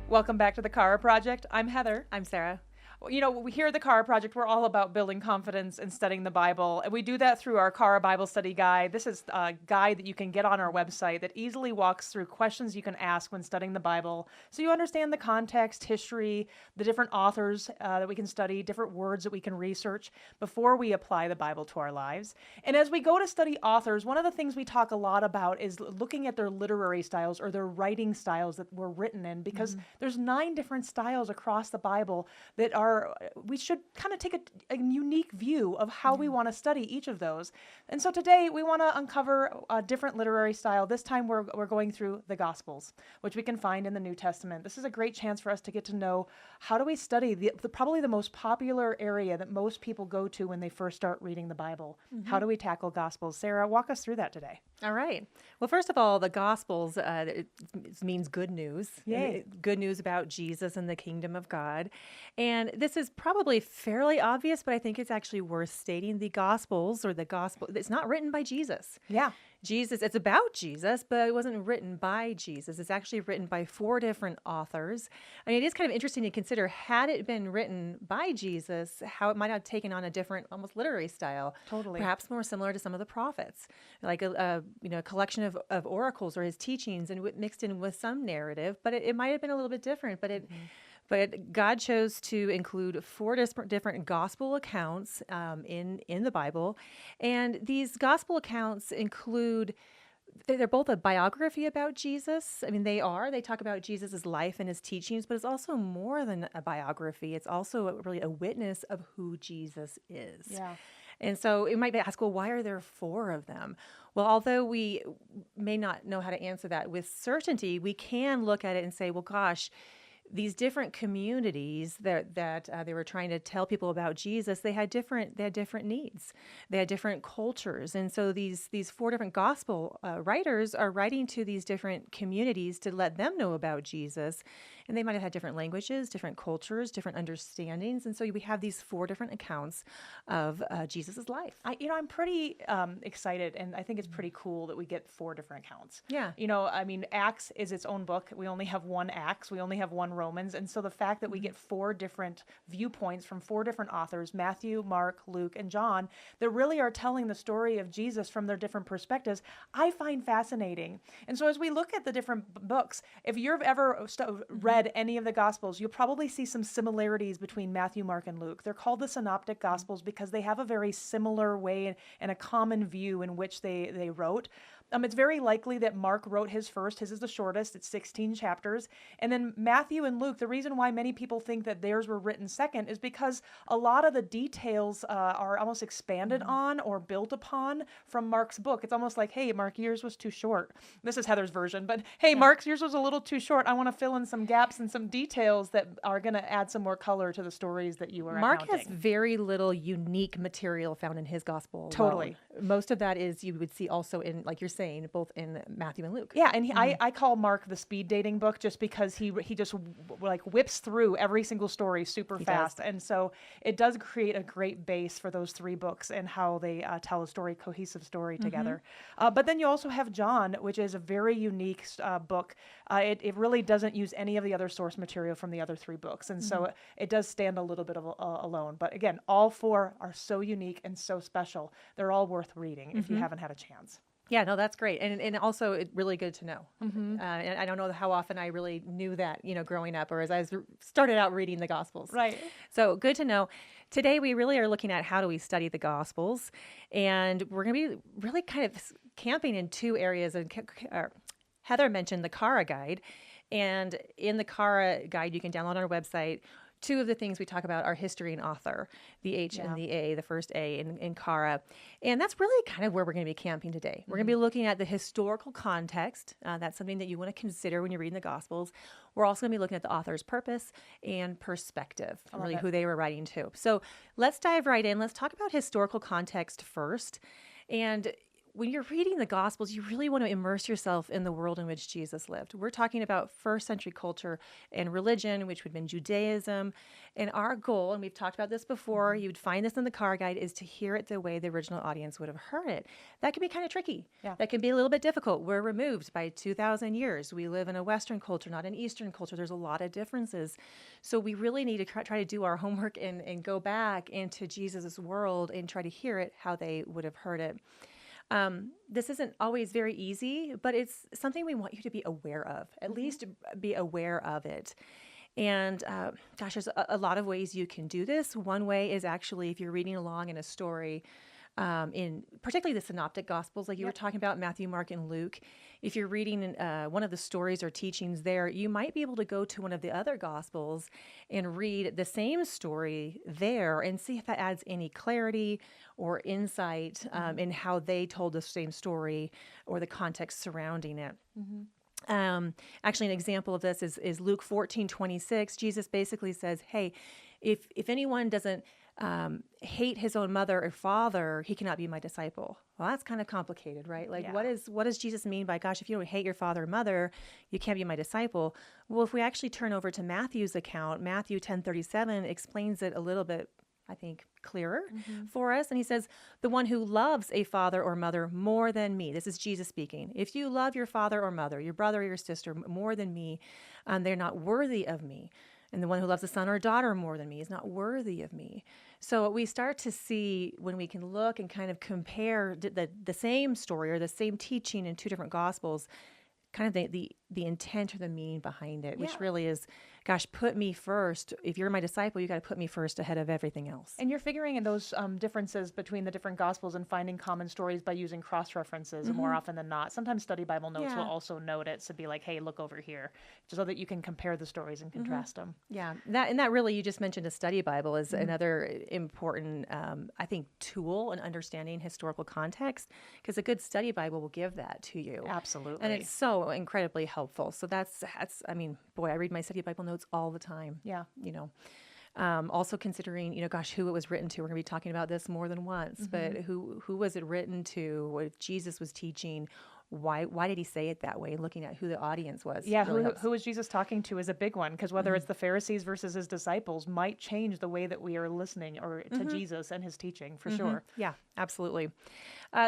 Welcome back to the Chara Project. I'm Heather. I'm Sarah. You know, here at the Chara Project, we're all about building confidence and studying the Bible. And we do that through our Chara Bible Study Guide. This is a guide that you can get on our website that easily walks through questions you can ask when studying the Bible. So you understand the context, history, the different authors that we can study, different words that we can research before we apply the Bible to our lives. And as we go to study authors, one of the things we talk a lot about is looking at their literary styles or their writing styles that were written in, because there's 9 different styles across the Bible that we should kind of take a unique view of how we want to study each of those. And so today we want to uncover a different literary style. This time we're going through the Gospels, which we can find in the New Testament. This is a great chance for us to get to know how do we study probably the most popular area that most people go to when they first start reading the Bible. How do we tackle Gospels? Sarah, walk us through that today. All right. Well, first of all, the Gospels it means good news. Yay. Good news about Jesus and the kingdom of God. And this is probably fairly obvious, but I think it's actually worth stating. The Gospels, or the Gospel, it's not written by Jesus. Yeah. It's about Jesus, but it wasn't written by Jesus. It's actually written by 4 different authors. I mean, it is kind of interesting to consider, had it been written by Jesus, how it might have taken on a different, almost literary style. Totally. Perhaps more similar to some of the prophets, like a collection of oracles or his teachings, and mixed in with some narrative. But it might have been a little bit different. But God chose to include 4 different gospel accounts in the Bible. And these gospel accounts they're both a biography about Jesus. I mean, they talk about Jesus' life and his teachings, but it's also more than a biography. It's also really a witness of who Jesus is. Yeah. And so it might be asked, well, why are there 4 of them? Well, although we may not know how to answer that with certainty, we can look at it and say, well, gosh, these different communities that they were trying to tell people about Jesus, they had different needs, they had different cultures, and so these 4 different gospel writers are writing to these different communities to let them know about Jesus, and they might have had different languages, different cultures, different understandings, and so we have these 4 different accounts of Jesus's life. I'm pretty excited, and I think it's pretty cool that we get 4 different accounts. Yeah. I mean, Acts is its own book. We only have one Acts. We only have one Romans. And so the fact that we get 4 different viewpoints from 4 different authors, Matthew, Mark, Luke, and John, that really are telling the story of Jesus from their different perspectives, I find fascinating. And so as we look at the different books, if you've ever read any of the Gospels, you'll probably see some similarities between Matthew, Mark, and Luke. They're called the Synoptic Gospels because they have a very similar way and a common view in which they wrote. It's very likely that Mark wrote his first. His is the shortest. It's 16 chapters. And then Matthew and Luke, the reason why many people think that theirs were written second is because a lot of the details are almost expanded on or built upon from Mark's book. It's almost like, hey, Mark, yours was too short. This is Heather's version. But hey, Mark, yours was a little too short. I want to fill in some gaps and some details that are going to add some more color to the stories that you were Mark accounting. has very little unique material found in his gospel. Totally. Most of that is, you would see also in, like you're saying, both in Matthew and Luke. Yeah, and I call Mark the speed dating book just because he just like whips through every single story super fast. And so it does create a great base for those 3 books and how they tell a cohesive story together. But then you also have John, which is a very unique book. It really doesn't use any of the other source material from the other 3 books. And so it does stand a little bit alone. But again, all 4 are so unique and so special. They're all worth reading if you haven't had a chance. Yeah, no, that's great. And also it's really good to know. And I don't know how often I really knew that, growing up or as I started out reading the Gospels. Right. So good to know. Today, we really are looking at how do we study the Gospels. And we're going to be really kind of camping in 2 areas. Heather mentioned the Chara Guide. And in the Chara Guide, you can download on our website. 2 of the things we talk about are history and author, the H and the A, the first A in Chara. And that's really kind of where we're going to be camping today. We're going to be looking at the historical context. That's something that you want to consider when you're reading the Gospels. We're also going to be looking at the author's purpose and perspective, really who they were writing to. So let's dive right in. Let's talk about historical context first. And when you're reading the Gospels, you really want to immerse yourself in the world in which Jesus lived. We're talking about first century culture and religion, which would have been Judaism. And our goal, and we've talked about this before, you would find this in the car guide, is to hear it the way the original audience would have heard it. That can be kind of tricky. Yeah. That can be a little bit difficult. We're removed by 2,000 years. We live in a Western culture, not an Eastern culture. There's a lot of differences. So we really need to try to do our homework and go back into Jesus' world and try to hear it how they would have heard it. This isn't always very easy, but it's something we want you to be aware of, at least be aware of it. And there's a lot of ways you can do this. One way is actually if you're reading along in a story, in particularly the synoptic gospels, like you were talking about, Matthew, Mark, and Luke. If you're reading one of the stories or teachings there, you might be able to go to one of the other gospels and read the same story there and see if that adds any clarity or insight in how they told the same story or the context surrounding it. Actually, an example of this is Luke 14:26. Jesus basically says, hey, if anyone doesn't hate his own mother or father, he cannot be my disciple. Well, that's kind of complicated, right? Like, what does Jesus mean by, gosh, if you don't hate your father or mother, you can't be my disciple? Well, if we actually turn over to Matthew's account, Matthew 10:37 explains it a little bit, I think, clearer for us. And he says, the one who loves a father or mother more than me, this is Jesus speaking. If you love your father or mother, your brother or your sister more than me, they're not worthy of me. And the one who loves a son or a daughter more than me is not worthy of me. So we start to see when we can look and kind of compare the same story or the same teaching in two different gospels, kind of the intent or the meaning behind it, which really is, gosh, put me first. If you're my disciple, you got to put me first ahead of everything else. And you're figuring in those differences between the different gospels and finding common stories by using cross-references more often than not. Sometimes study Bible notes will also note it to be like, hey, look over here, just so that you can compare the stories and contrast them. Yeah, that really, you just mentioned a study Bible is another important, I think, tool in understanding historical context, because a good study Bible will give that to you. Absolutely. And it's so incredibly helpful. So that's, I mean, boy, I read my study Bible notes all the time. Yeah. You know, also considering, gosh, who it was written to. We're going to be talking about this more than once, but who was it written to? What if Jesus was teaching? Why did he say it that way? Looking at who the audience was. Yeah, really who was Jesus talking to is a big one, because whether it's the Pharisees versus his disciples might change the way that we are listening or to Jesus and his teaching, for sure. Yeah, absolutely.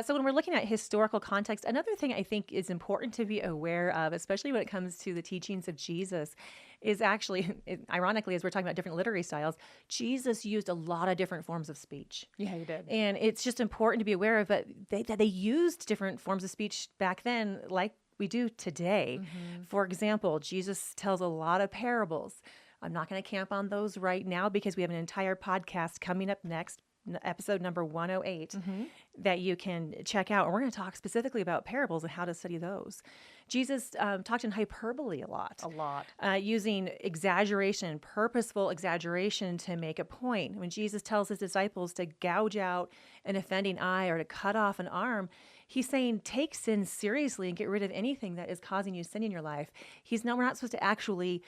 So when we're looking at historical context, another thing I think is important to be aware of, especially when it comes to the teachings of Jesus, is actually, ironically, as we're talking about different literary styles, Jesus used a lot of different forms of speech. Yeah, he did. And it's just important to be aware of it, that they used different forms of speech back then like we do today. For example, Jesus tells a lot of parables. I'm not going to camp on those right now because we have an entire podcast coming up next, episode number 108, that you can check out. And we're going to talk specifically about parables and how to study those. Jesus talked in hyperbole a lot. Using exaggeration, purposeful exaggeration to make a point. When Jesus tells his disciples to gouge out an offending eye or to cut off an arm, he's saying take sin seriously and get rid of anything that is causing you sin in your life. We're not supposed to actually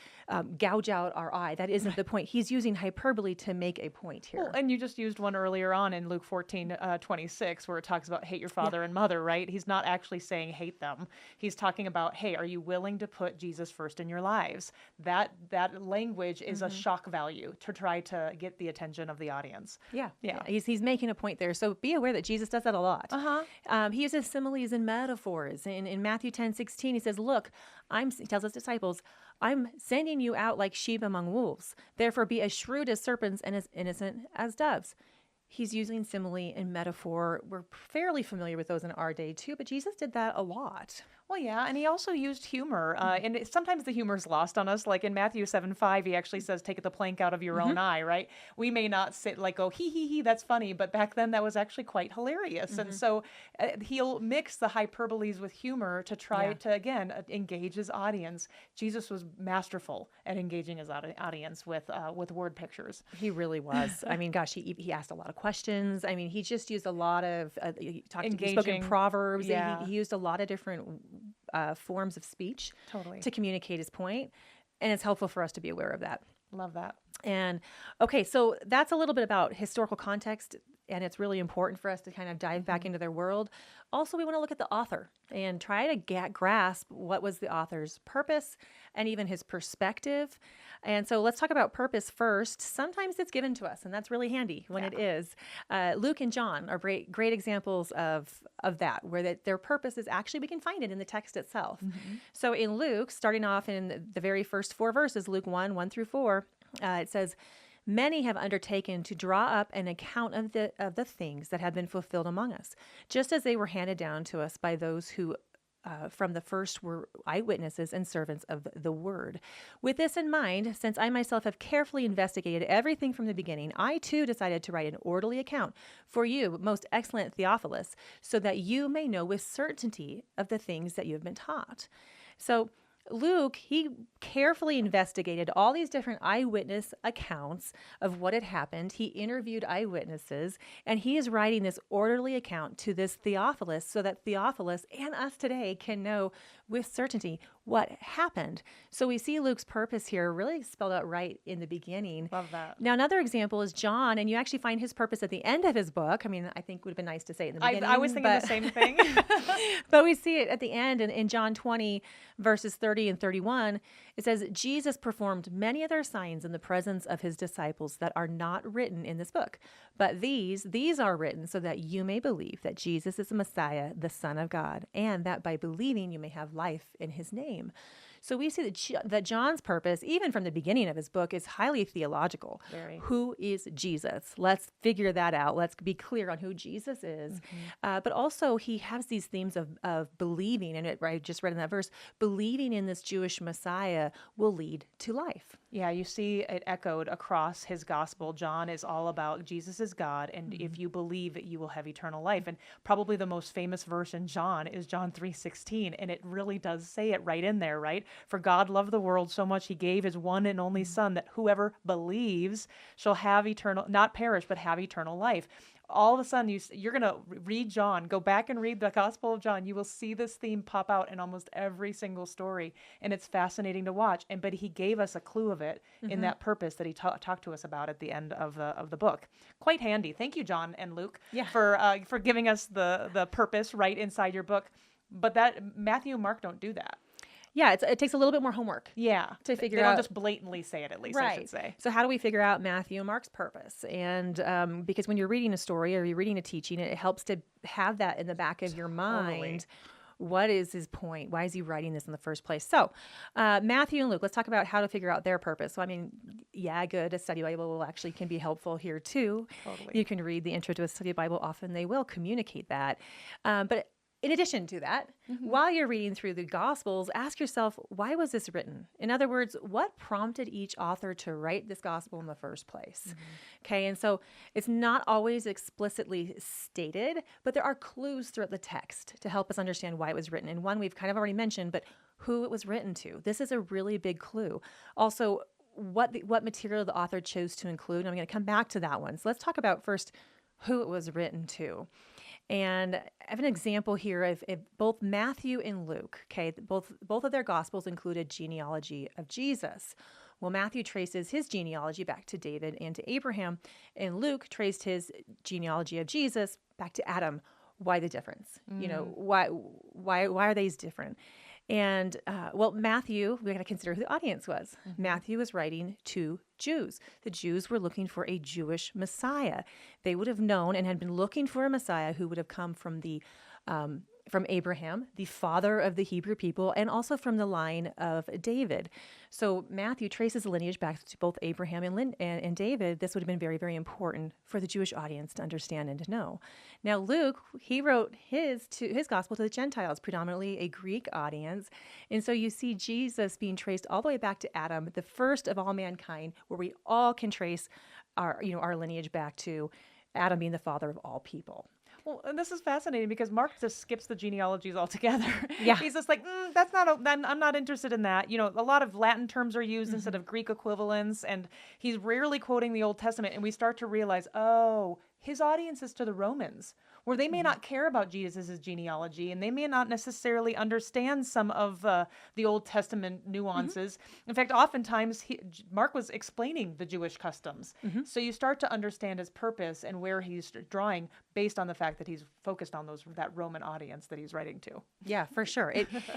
gouge out our eye. That isn't the point. He's using hyperbole to make a point here. Well, and you just used one earlier on in Luke 14:26, where it talks about hate your father and mother, right? He's not actually saying hate them. He's talking about, hey, are you willing to put Jesus first in your lives? That language is a shock value to try to get the attention of the audience. Yeah. He's making a point there. So be aware that Jesus does that a lot. He uses similes and metaphors. In Matthew 10:16, he says, look, he tells his disciples, I'm sending you out like sheep among wolves. Therefore be as shrewd as serpents and as innocent as doves. He's using simile and metaphor. We're fairly familiar with those in our day too, but Jesus did that a lot. Well, yeah, and he also used humor, and sometimes the humor is lost on us. Like in Matthew 7:5, he actually says, take the plank out of your own eye, right? We may not sit like, go, hee, that's funny, but back then that was actually quite hilarious. And so he'll mix the hyperboles with humor to try to, again, engage his audience. Jesus was masterful at engaging his audience with word pictures. He really was. I mean, gosh, he asked a lot of questions. I mean, he just used a lot of, he spoke in proverbs. Yeah. He used a lot of different forms of speech to communicate his point, and it's helpful for us to be aware of that. Love that. And okay, so that's a little bit about historical context and it's really important for us to kind of dive back into their world. Also, we want to look at the author and try to grasp what was the author's purpose and even his perspective. And so let's talk about purpose first. Sometimes it's given to us, and that's really handy when it is. Luke and John are great examples of that, where their purpose is actually, we can find it in the text itself. So in Luke, starting off in the very first 4 verses, Luke 1 through 4, it says, "Many have undertaken to draw up an account of the things that have been fulfilled among us, just as they were handed down to us by those who from the first were eyewitnesses and servants of the word. With this in mind, since I myself have carefully investigated everything from the beginning, I too decided to write an orderly account for you, most excellent Theophilus, so that you may know with certainty of the things that you have been taught." So Luke, he carefully investigated all these different eyewitness accounts of what had happened. He interviewed eyewitnesses, and he is writing this orderly account to this Theophilus so that Theophilus and us today can know with certainty what happened. So we see Luke's purpose here really spelled out right in the beginning. Love that. Now, another example is John, and you actually find his purpose at the end of his book. I mean, I think it would have been nice to say it in the beginning. I was thinking the same thing. But we see it at the end in John 20, verses 30 and 31. It says, "Jesus performed many other signs in the presence of his disciples that are not written in this book. But these are written so that you may believe that Jesus is the Messiah, the Son of God, and that by believing you may have life in his name." So we see that John's purpose, even from the beginning of his book, is highly theological. Very. Who is Jesus? Let's figure that out. Let's be clear on who Jesus is. But also he has these themes of believing, and I just read in that verse, believing in this Jewish Messiah will lead to life. Yeah, you see it echoed across his gospel. John is all about Jesus is God, and if you believe it, you will have eternal life. And probably the most famous verse in John is John 3:16, and it really does say it right in there, right? "For God loved the world so much, he gave his one and only Son, that whoever believes shall have eternal, not perish, but have eternal life." All of a sudden, you're going to read John, go back and read the Gospel of John. You will see this theme pop out in almost every single story, and it's fascinating to watch. But he gave us a clue of it in that purpose that he talked to us about at the end of the book. Quite handy. Thank you, John and Luke, for giving us the purpose right inside your book. But that Matthew and Mark don't do that. Yeah, it takes a little bit more homework. Yeah, to figure they out. don't just blatantly say it. At least I should say. So how do we figure out Matthew and Mark's purpose? And because when you're reading a story or you're reading a teaching, it helps to have that in the back of your mind. What is his point? Why is he writing this in the first place? So Matthew and Luke, let's talk about how to figure out their purpose. So, I mean, a study Bible can be helpful here too. Totally. You can read the intro to a study Bible. Often they will communicate that. But in addition to that, while you're reading through the Gospels, ask yourself, why was this written? In other words, what prompted each author to write this Gospel in the first place? Okay, and so it's not always explicitly stated, but there are clues throughout the text to help us understand why it was written. And one we've kind of already mentioned, but who it was written to. This is a really big clue. Also, what material the author chose to include. And I'm going to come back to that one. So let's talk about first who it was written to. And I have an example here of both Matthew and Luke. Okay, both of their Gospels include a genealogy of Jesus. Well, Matthew traces his genealogy back to David and to Abraham, and Luke traced his genealogy of Jesus back to Adam. Why the difference? You know, why are these different? And Matthew, we got to consider who the audience was. Matthew was writing to Jews. The Jews were looking for a Jewish Messiah. They would have known and had been looking for a Messiah who would have come from from Abraham, the father of the Hebrew people, and also from the line of David. So Matthew traces the lineage back to both Abraham and David. This would have been very, very important for the Jewish audience to understand and to know. Now, Luke, he wrote his gospel to the Gentiles, predominantly a Greek audience. And so you see Jesus being traced all the way back to Adam, the first of all mankind, where we all can trace our lineage back to Adam being the father of all people. Well, and this is fascinating because Mark just skips the genealogies altogether. Yeah. He's just like, I'm not interested in that. You know, a lot of Latin terms are used instead of Greek equivalents, and he's rarely quoting the Old Testament. And we start to realize, his audience is to the Romans, where they may not care about Jesus' genealogy, and they may not necessarily understand some of the Old Testament nuances. In fact, oftentimes Mark was explaining the Jewish customs. So you start to understand his purpose and where he's drawing based on the fact that he's focused on that Roman audience that he's writing to. Yeah, for sure.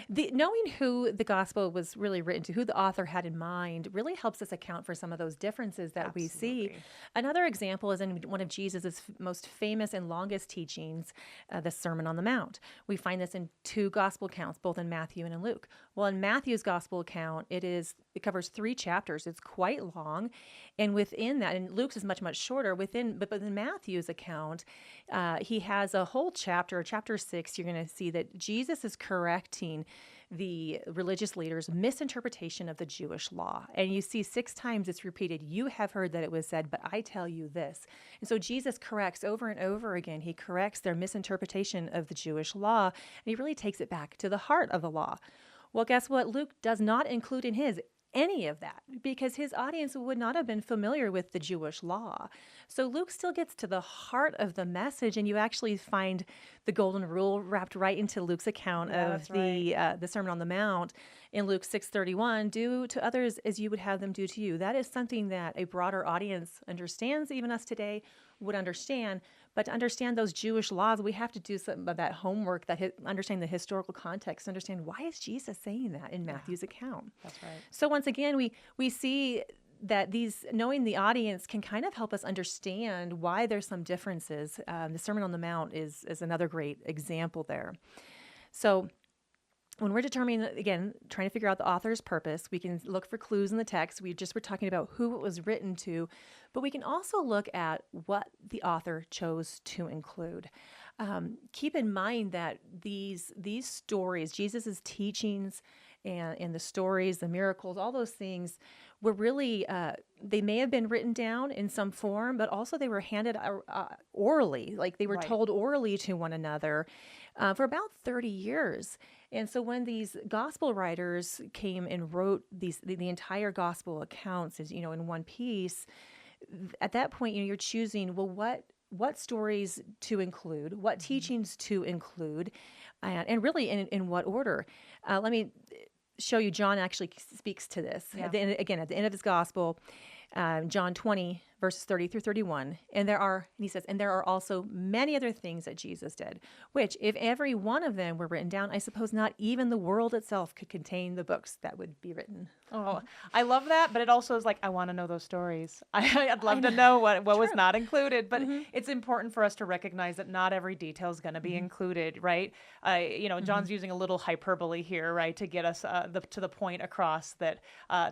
Knowing who the gospel was really written to, who the author had in mind, really helps us account for some of those differences that we see. Another example is in one of Jesus' most famous and longest teachings, the Sermon on the Mount. We find this in two gospel accounts, both in Matthew and in Luke. Well, in Matthew's gospel account, it covers 3 chapters. It's quite long, and within that, and Luke's is much, much shorter. But in Matthew's account, he has a whole chapter, chapter 6. You're going to see that Jesus is correcting the religious leaders' misinterpretation of the Jewish law. And you see 6 times it's repeated, "You have heard that it was said, but I tell you this." And so Jesus corrects over and over again. He corrects their misinterpretation of the Jewish law, and he really takes it back to the heart of the law. Well, guess what? Luke does not include in his any of that because his audience would not have been familiar with the Jewish law. So Luke still gets to the heart of the message, and you actually find the golden rule wrapped right into Luke's account of the Sermon on the Mount in Luke 6:31. Do to others as you would have them do to you. That is something that a broader audience understands, even us today would understand. But to understand those Jewish laws, we have to do some of that homework, understand the historical context, understand why is Jesus saying that in Matthew's account. That's right. So once again, we see that knowing the audience can kind of help us understand why there's some differences. The Sermon on the Mount is another great example there. So when we're determining, again, trying to figure out the author's purpose, we can look for clues in the text. We just were talking about who it was written to, but we can also look at what the author chose to include. Keep in mind that these stories, Jesus' teachings and the stories, the miracles, all those things were really, they may have been written down in some form, but also they were handed orally, like they were told orally to one another for about 30 years. And so when these gospel writers came and wrote the entire gospel accounts, in one piece, at that point, you're choosing, well, what stories to include, what teachings to include, and really in what order. Let me show you. John actually speaks to this. Yeah. At the end of his gospel, John 20, verses 30 through 31. And he says, and there are also many other things that Jesus did, which if every one of them were written down, I suppose not even the world itself could contain the books that would be written. Oh, I love that, but it also is like, I want to know those stories. I'd love to know what was not included, but it's important for us to recognize that not every detail is going to be included, right? John's using a little hyperbole here, right, to get us to the point across that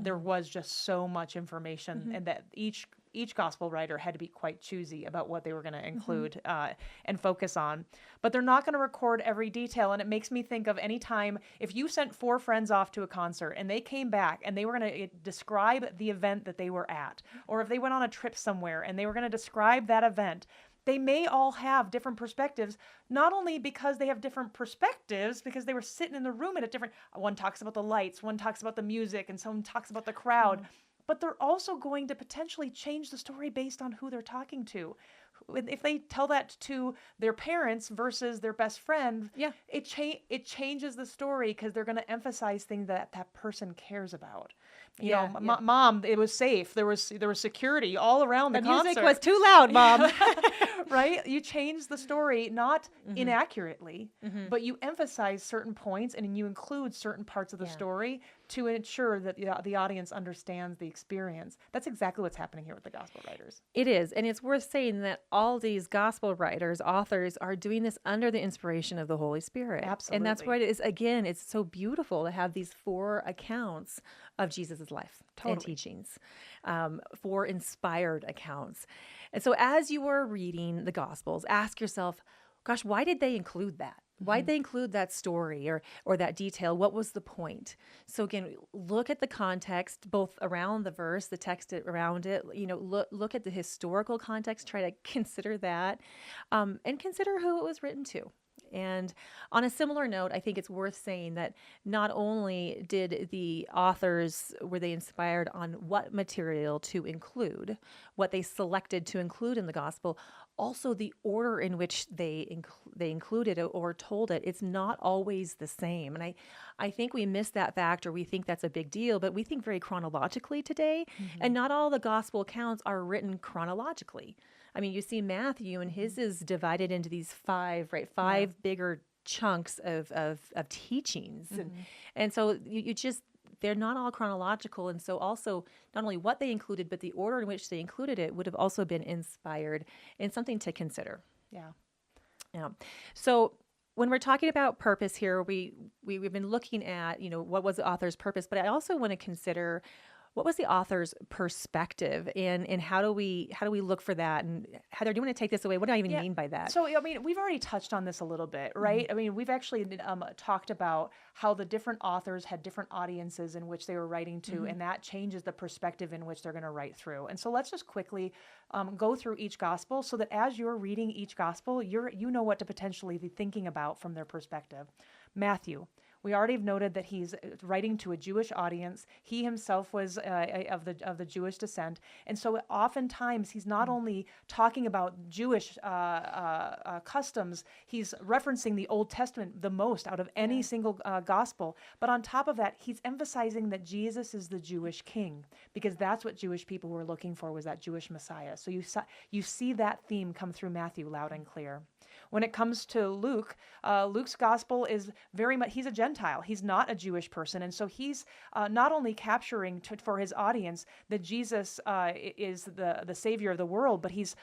there was just so much information and that each gospel writer had to be quite choosy about what they were going to include and focus on. But they're not going to record every detail. And it makes me think of any time if you sent 4 friends off to a concert and they came back and they were going to describe the event that they were at, or if they went on a trip somewhere and they were going to describe that event, they may all have different perspectives, not only because they have different perspectives, because they were sitting in the room at a different, one talks about the lights, one talks about the music, and someone talks about the crowd. But they're also going to potentially change the story based on who they're talking to. If they tell that to their parents versus their best friend, it changes the story because they're going to emphasize things that person cares about. Mom, it was safe. There was security all around the concert. Music was too loud, Mom. Right? You change the story, not inaccurately, but you emphasize certain points and you include certain parts of the story to ensure that the audience understands the experience. That's exactly what's happening here with the gospel writers. It is. And it's worth saying that all these gospel writers, authors, are doing this under the inspiration of the Holy Spirit. Absolutely. And that's why it is, again, it's so beautiful to have these 4 accounts of Jesus' life and teachings, 4 inspired accounts. And so as you are reading the Gospels, ask yourself, gosh, why did they include that? Why did they include that story or that detail? What was the point? So again, look at the context, both around the verse, the text around it, look at the historical context, try to consider that, and consider who it was written to. And on a similar note, I think it's worth saying that not only did the authors, were they inspired on what material to include, what they selected to include in the gospel, also the order in which they included it or told it, it's not always the same. And I think we miss that fact, or we think that's a big deal, but we think very chronologically today. And not all the gospel accounts are written chronologically. I mean, you see Matthew, and his is divided into these five, right? Five bigger chunks of teachings. And so you just, they're not all chronological. And so also not only what they included, but the order in which they included it would have also been inspired, and something to consider. Yeah. Yeah. So when we're talking about purpose here, we've been looking at, what was the author's purpose, but I also want to consider what was the author's perspective, and how do we look for that? And Heather, do you want to take this away? What do I even mean by that? So, I mean, we've already touched on this a little bit, right? I mean, we've actually talked about how the different authors had different audiences in which they were writing to, and that changes the perspective in which they're going to write through. And so let's just quickly go through each gospel so that as you're reading each gospel, you know what to potentially be thinking about from their perspective. Matthew. We already have noted that he's writing to a Jewish audience. He himself was of the Jewish descent, and so oftentimes he's not only talking about Jewish customs, he's referencing the Old Testament the most out of any single gospel. But on top of that, he's emphasizing that Jesus is the Jewish king, because that's what Jewish people were looking for, was that Jewish Messiah. So you see that theme come through Matthew loud and clear. When it comes to Luke, Luke's gospel is very much, he's a Gentile. He's not a Jewish person. And so he's not only capturing for his audience that Jesus is the savior of the world, but he's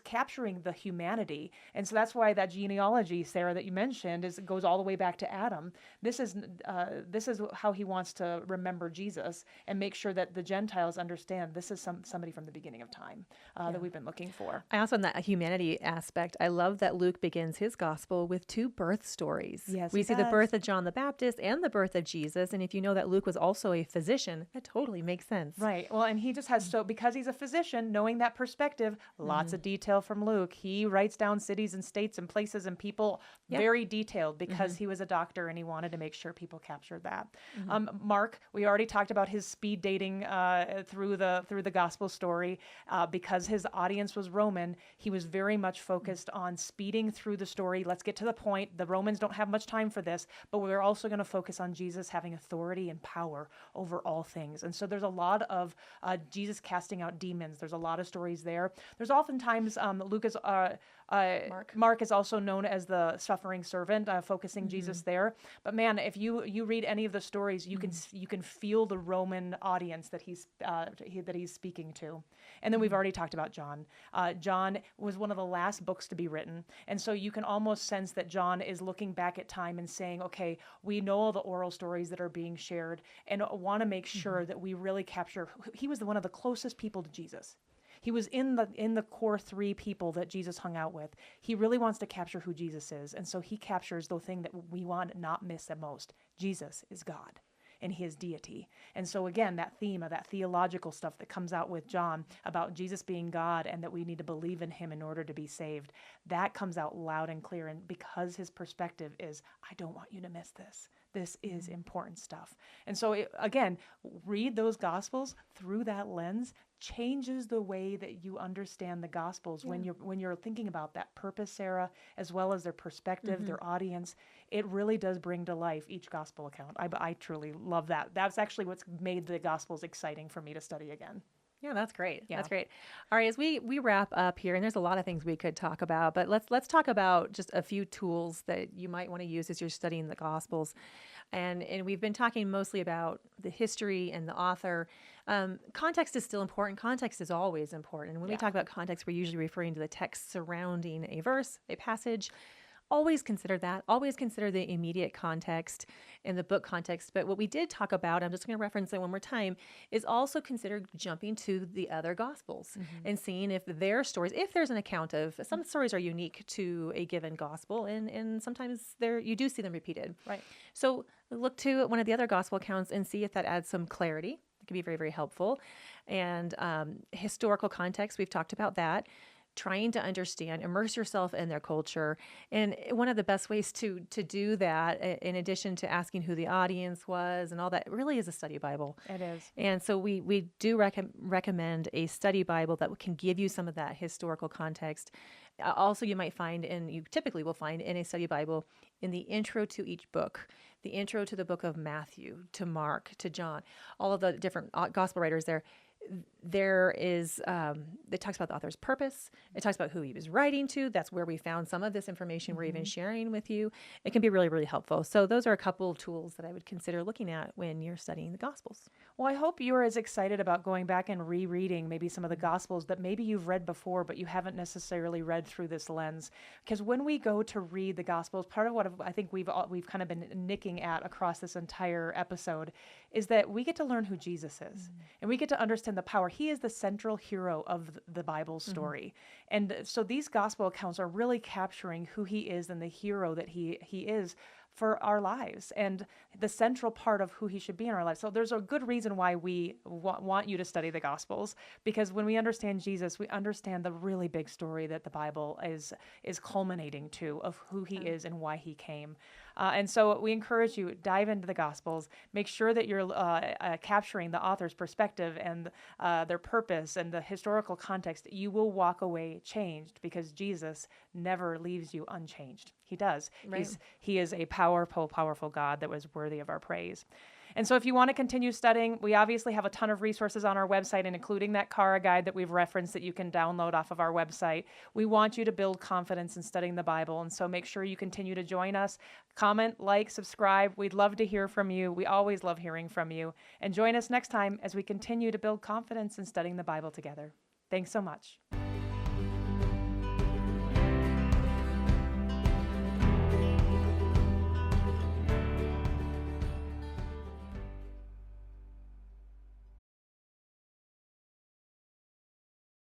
capturing the humanity. And so that's why that genealogy, Sarah, that you mentioned, goes all the way back to Adam. This is how he wants to remember Jesus and make sure that the Gentiles understand this is somebody from the beginning of time that we've been looking for. I also, on that humanity aspect, I love that Luke begins his gospel with two birth stories. Yes, we see the birth of John the Baptist and the birth of Jesus. And if you know that Luke was also a physician, that totally makes sense. Right. Well, and he just has, so because he's a physician, knowing that perspective, lots of detail from Luke. He writes down cities and states and places and people very detailed because he was a doctor and he wanted to make sure people captured that. Mark, we already talked about his speed dating through the gospel story. Because his audience was Roman, he was very much focused on speeding through the story. Let's get to the point. The Romans don't have much time for this, but we're also going to focus on Jesus having authority and power over all things. And so there's a lot of Jesus casting out demons. There's a lot of stories there. There's oftentimes Mark is also known as the suffering servant, focusing Jesus there. But man, if you read any of the stories, you can feel the Roman audience that he's speaking to. And then we've already talked about John. John was one of the last books to be written, and so you can almost sense that John is looking back at time and saying, okay, we know all the oral stories that are being shared, and want to make sure that we really capture. He was one of the closest people to Jesus. He was in the core three people that Jesus hung out with. He really wants to capture who Jesus is. And so he captures the thing that we want to not miss the most. Jesus is God and his deity. And so again, that theme of that theological stuff that comes out with John about Jesus being God and that we need to believe in him in order to be saved, that comes out loud and clear. And because his perspective is, I don't want you to miss this. This is important stuff. And so again, read those gospels through that lens changes the way that you understand the gospels when you're thinking about that purpose, Sarah, as well as their perspective, their audience. It really does bring to life each gospel account. I truly love that. That's actually what's made the gospels exciting for me to study again. Yeah, that's great. Yeah. That's great. All right, as we wrap up here, and there's a lot of things we could talk about, but let's talk about just a few tools that you might want to use as you're studying the Gospels. And we've been talking mostly about the history and the author. Context is still important. Context is always important. And when we talk about context, we're usually referring to the text surrounding a verse, a passage. Always consider that. Always consider the immediate context and the book context. But what we did talk about, I'm just going to reference it one more time, is also consider jumping to the other Gospels and seeing if their stories, if there's an account of, some stories are unique to a given Gospel, and sometimes you do see them repeated. Right. So look to one of the other Gospel accounts and see if that adds some clarity. It can be very, very helpful. And historical context, we've talked about that. trying to understand, immerse yourself in their culture. And one of the best ways to do that, in addition to asking who the audience was and all that, really is a study Bible. It is. And so we do recommend a study Bible that can give you some of that historical context. Also, you typically will find in a study Bible, in the intro to each book, the intro to the book of Matthew, to Mark, to John, all of the different gospel writers there is, it talks about the author's purpose. It talks about who he was writing to. That's where we found some of this information we're even sharing with you. It can be really, really helpful. So those are a couple of tools that I would consider looking at when you're studying the Gospels. Well, I hope you're as excited about going back and rereading maybe some of the Gospels that maybe you've read before, but you haven't necessarily read through this lens. Because when we go to read the Gospels, part of what I think we've kind of been nicking at across this entire episode is that we get to learn who Jesus is, and we get to understand the power. He is the central hero of the Bible story. And so these gospel accounts are really capturing who he is and the hero that he is for our lives and the central part of who he should be in our lives. So there's a good reason why we want you to study the Gospels, because when we understand Jesus, we understand the really big story that the Bible is culminating to, of who he is and why he came. And so we encourage you, dive into the Gospels, make sure that you're capturing the author's perspective and their purpose and the historical context. You will walk away changed, because Jesus never leaves you unchanged. He does. Right. He is a powerful, powerful God that was worthy of our praise. And so if you want to continue studying, we obviously have a ton of resources on our website, and including that Chara guide that we've referenced that you can download off of our website. We want you to build confidence in studying the Bible, and so make sure you continue to join us. Comment, like, subscribe. We'd love to hear from you. We always love hearing from you. And join us next time as we continue to build confidence in studying the Bible together. Thanks so much.